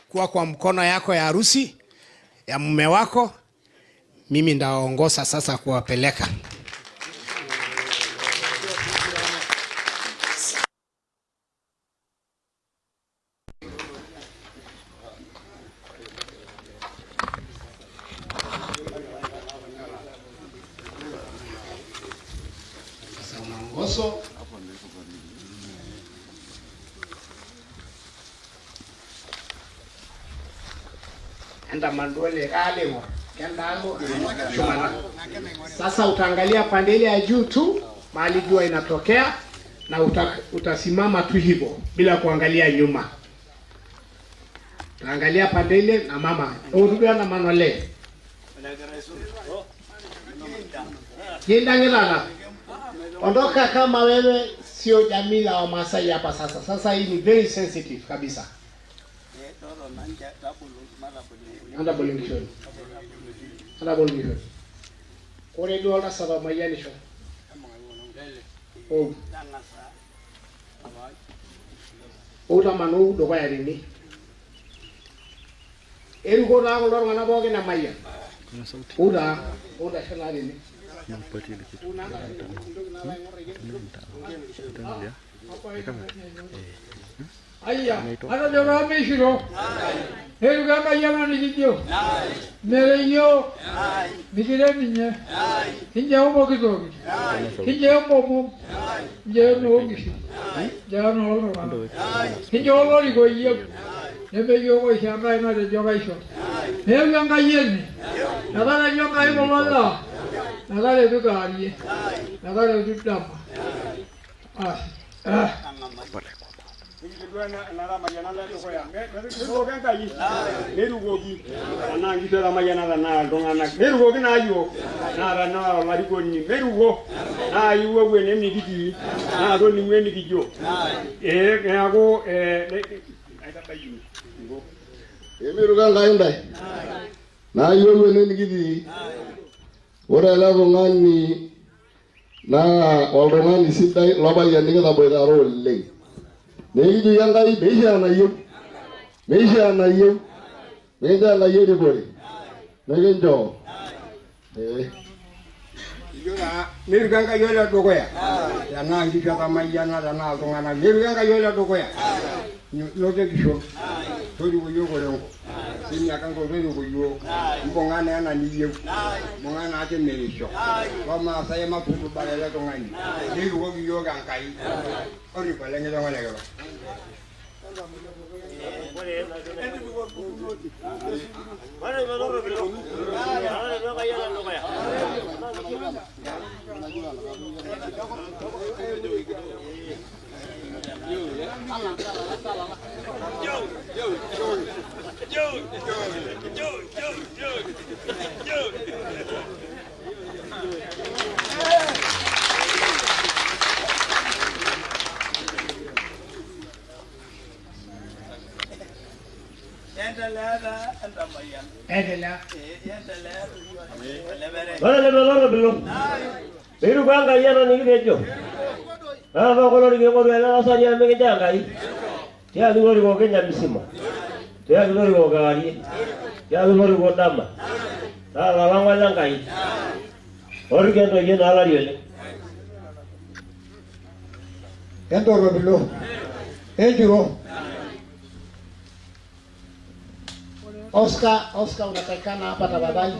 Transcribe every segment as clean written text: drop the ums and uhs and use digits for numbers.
kuwa kwa mkono yako ya harusi ya mume wako. Mimi ndaongoza sasa kuwapeleka. Sasa unaongozo enda mandole kalemo kendago shumana. Sasa utaangalia pande ile ya juu tu mahali jua inatokea na utasimama tu hivyo bila kuangalia nyuma. Utaangalia pande ile na mama urubia na manole yenda ngilala. Ondoka kama wewe sio jamii la Wamasai hapa sasa. Sasa hii ni very sensitive kabisa. Anda bolingishoni. Anda bolingishoni. Kore do ala saba mayani sho. Oh. Oda manu do kwa yarini. Eru ko na ngolor ngana boge na maya. Oda shana rini. Ayya, ana jora meshiro. Heru ganga yama nijidio. Merenyo. Nikire minye. Hinja umbo kidogi. Hinja umbo mu. Hinja no ngishi. Jano olo. Hinja olo liko yep. Nebe yogo shanga ina de joga isho. Heru ganga yeni. Nagara joga ibo wala. Nagara duka ariye. Nagara dudama. na oldongani sidai loba yaninga da boida rolle neji yangai meisha na yo meisha na yo de bori negenjo yora mirganga yola dogoya yana ngika kama yana na aldongana mirganga yola dogoya lote kisho tori uyo gorengo sini akango rero uyo mbongana yana niyo mbongana ate merisho kama saya mapupu balala tongani niyo uyo gankai ori balenge tongana gaba Biru bangga ya nani kejo. Apa kalau dia kau bela asal dia mengejar jangai. Dia dulu dia kau kenya misima. Dia dulu dia kau kari. Dia dulu dia kau dama. Dah lalang walang kai. Orang kita tu je nalar dia. Entor bebilo. Ejuro. Oscar unatakikana hapa tafadhali.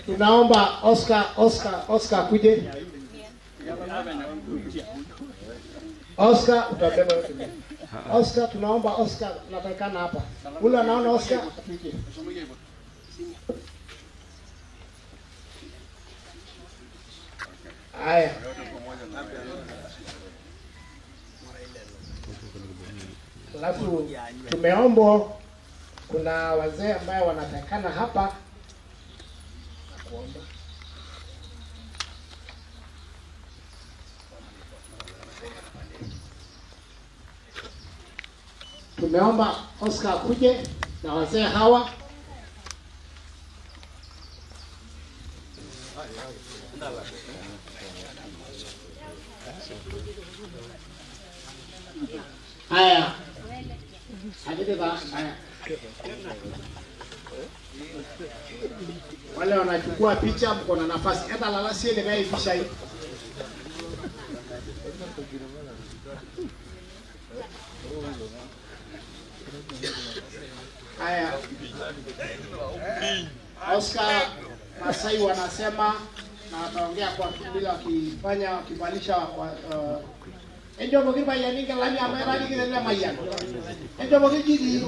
Tunaomba Oscar kuje. Oscar utabeba yote. Oscar tunaomba Oscar natakikana hapa. Ule anaona Oscar apige. Haya. Alafu tumeomba kuna wazee ambao wanatakikana hapa kuomba. tumeomba Oscar kuje na wazee hawa. Haya. Haya. Wale wanachukua picha, mko na nafasi. Hata lala sie ile gari picha hii. Haya. Oscar Masai wanasema na wataongea kwa bila wakivalisha enjo bogir bayan ni kalami amera ni kile mayan enjo bogir jidi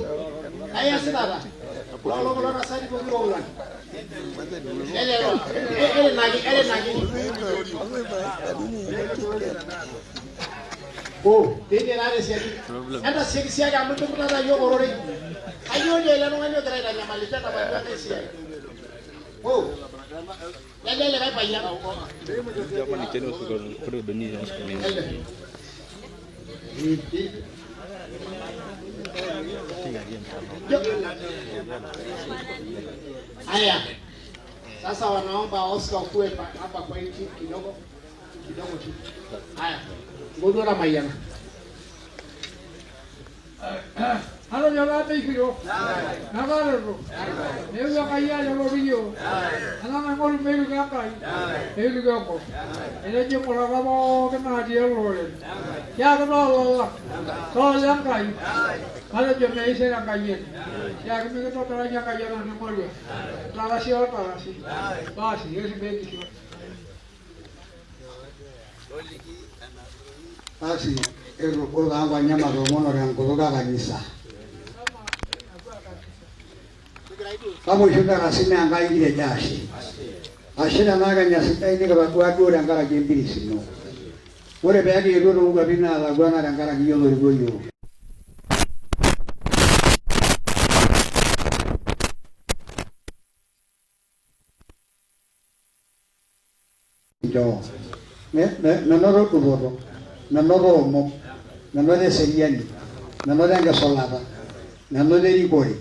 aya sidara lo rasani bogir ulan ele nagi oh dede rare siaki anda siaki amuntu kutata yo orore ayo le la no anyo trai da nyamalita ta ba ta siaki oh ya le kai bayan Japan ni cheno sugar kudu beni yang sekali. Haya. Sasa wanaomba Oscar kuwe hapa kwa hiki kidogo tu. Haya. Ngodo na mayana. Halo jala meikiro. Nagaro. Neu kaya jalo video. Ana ngol melu gakai. Neu gapo. Ele je por agamo que na dia lore. Ya lo. Ko yang kai. Halo je me ise na kai. Ya que me to tra ya kai na ngol. Trabasi o trabasi. Basi, ese me dijo. Basi eruko gangwa nyama romono rangoga kanisa. Kamu sudah rasanya angkai di dasi. Asal anak nyasita ini kalau aku orang kara jembiri sino. Boleh bagi dulu gua bina lagu anak orang kara giyo goyo. Jo, menoro kuboro, menoro mo, menoro seriani, menoro yang kesolata, menoro rikori.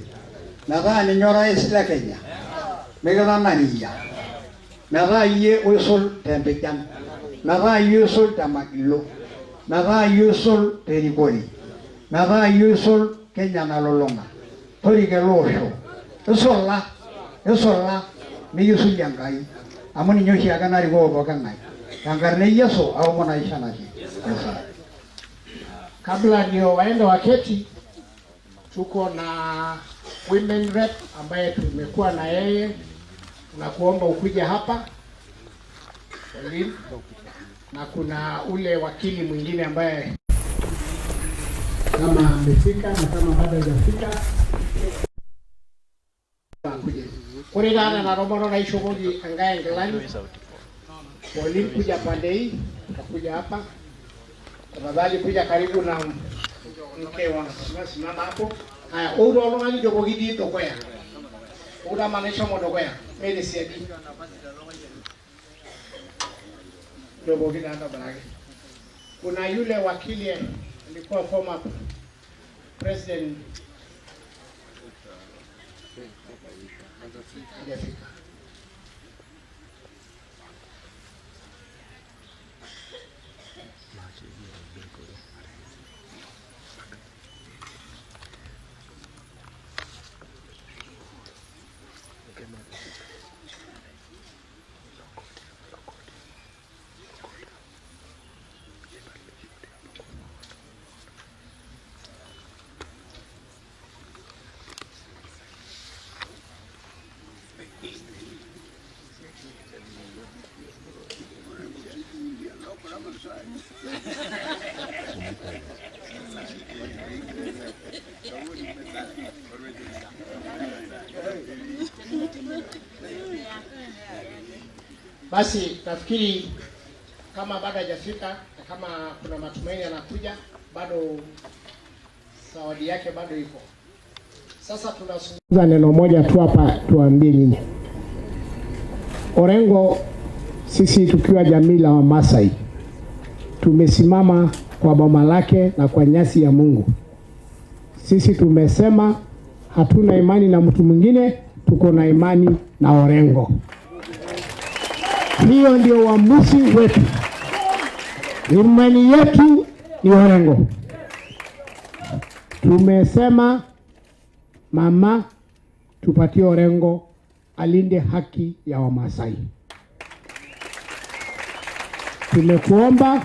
Nada ni nyora isla Kenya. Megala Maria. Nada ye usul tempekan. Nada usul tamakilo. Nada usul terikori. Nada usul Kenya nalolonga. Tori ke losho. Esola. Mi usul yangai. Amoni nyoshi agana rigo bokangai. Yangarne yeso au mona ishana shi. Kabla ndio waende waketi, tuko na women rep ambaye tumekuwa na yeye, tunakuomba ukuje hapa Pauline, na kuna ule wakili mwingine ambaye kama amefika na kama bado hajafika akuje. Kulingana na robo na shughuli angaye ngelani. Pauline kuja pande hii, utakuja hapa. Tafadhali kuja karibu na mke wangu. Simama hapo. Haya, uro olongani jogo gidi dokoya. Ura manisha modokoya. Mede siaki. Jogo gidi anda baraki. Kuna yule wakili alikuwa former president Afrika. Basi nafikiri kama bado hajafika na kama kuna matumaini anakuja, bado zawadi yake bado iko. Sasa tunazungumza neno moja tu hapa, tuambie nyinyi. Orengo, sisi tukiwa jamii la Wamasai tumesimama kwa boma lake na kwa nyasi ya Mungu. Sisi tumesema hatuna imani na mtu mwingine, tuko na imani na Orengo. Hiyo ndio uamuzi wetu. Imani yetu ni Orengo. Tumesema mama, tupatie Orengo alinde haki ya Wamasai. Tumekuomba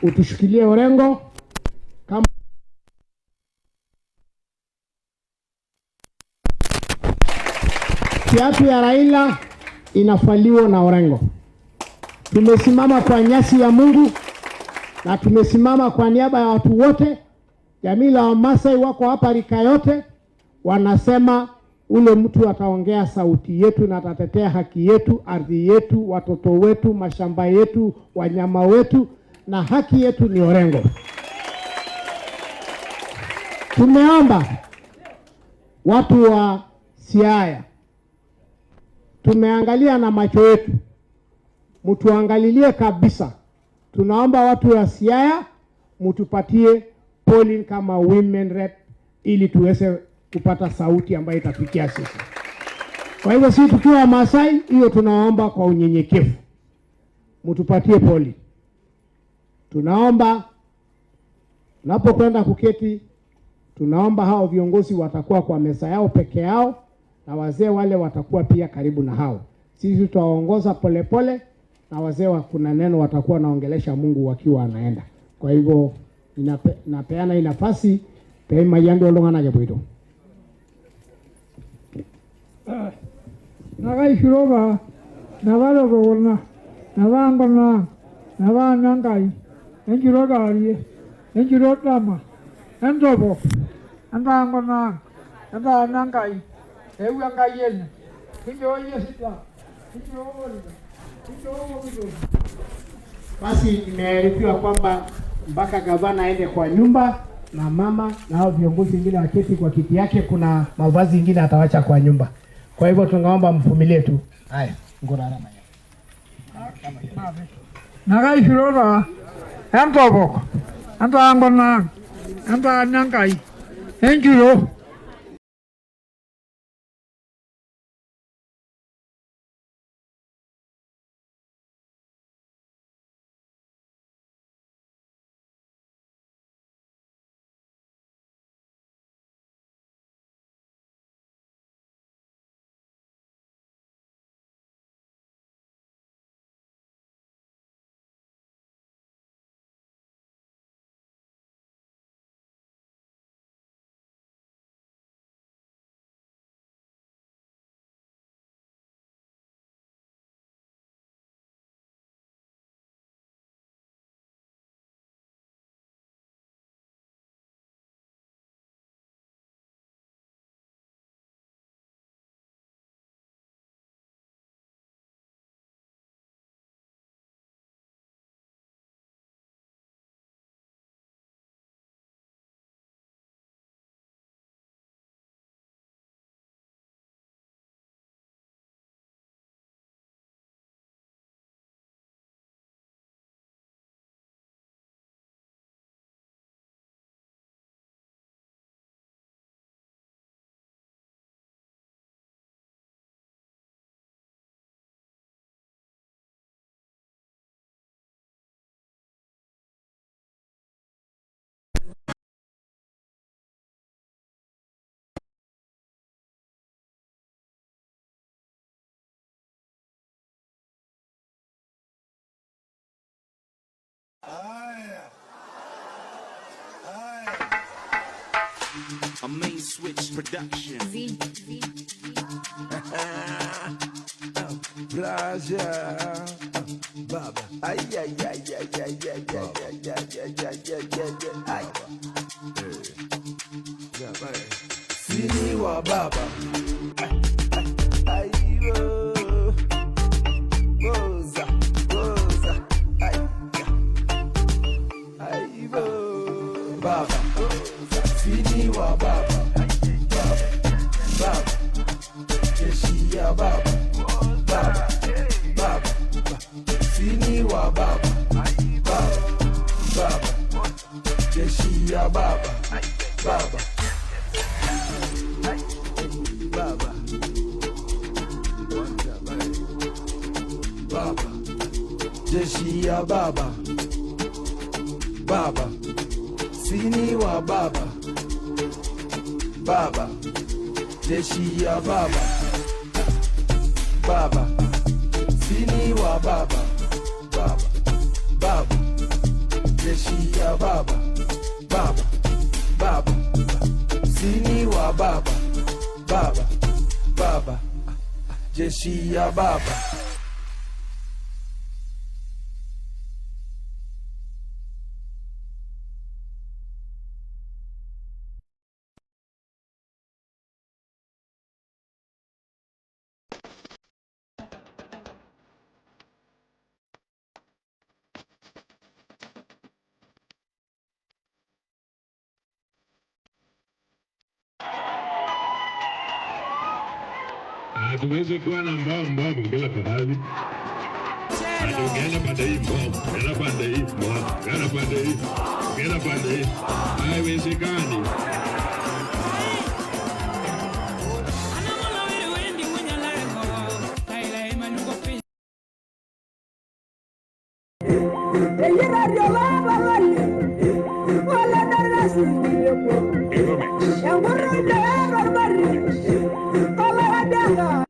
utushikilie Orengo kama kiatu ya Raila inafaliwa na Orengo. Tumesimama kwa nyasi ya Mungu na tumesimama kwa niaba ya watu wote. Jamii la Wamasai wako hapa, rika yote wanasema ule mtu ataongea sauti yetu na atatetea haki yetu, ardhi yetu, watoto wetu, mashamba yetu, wanyama wetu, na haki yetu ni Orengo. Tumeomba watu wa Siaya, tumeangalia na macho yetu, mtuangalilie kabisa. Tunaomba watu wa Siaya mtupatie Pauline kama women rep ili tuweze kupata sauti ambayo itafikia sisi. Kwa hivyo sisi tukiwa Wamasai, hiyo tunaomba kwa unyenyekevu. Mtupatie Pauline. Tunaomba unapokwenda kuketi, tunaomba hao viongozi watakuwa kwa meza yao peke yao na wazee wale watakuwa pia karibu na hao. Sisi tutaongoza polepole na wazee kuna neno watakuwa naongelesha Mungu wakiwa anaenda. Kwa hivyo napeana nafasi pe mayando longana jabwito. Nagai shiroba navalo gona navangona navanangai enjiroga ali enjirotama endobo andangona andangai ewangayen ndio yesita ndio basi nimearifiwa kwamba mpaka gavana aende kwa nyumba na mama na hao viongozi wengine waketi kwa kiti yake, kuna mavazi mengine atawacha kwa nyumba. Kwa hivyo tungeomba mvumilie tu. Haya, ngora rama ya. Nagai shiroba endobo andangona andangai enjiro A main switch production. Plaza, Baba. Ay, ay, ay, ay, ay, ay, ay, ay. Sini wa Baba. Ay, Rosa, Rosa. Ay, ay, Baba. Sini wa Baba. Baba. Jeshi ya Baba. Baba. Baba. Sini wa Baba. Baba. Baba. Jeshi ya Baba. Baba. ya baba, baba, sini wa baba, baba, jeshi ya baba, baba, sini wa baba, baba, baba, jeshi ya baba, baba, baba, sini wa baba, baba, baba, jeshi ya baba. Tuweze kuwa na mbao bila fahari. Gana pande hii mbao, gana pande hii mbao, gana pande hii, gana pande hii. Haiwezekani. Yang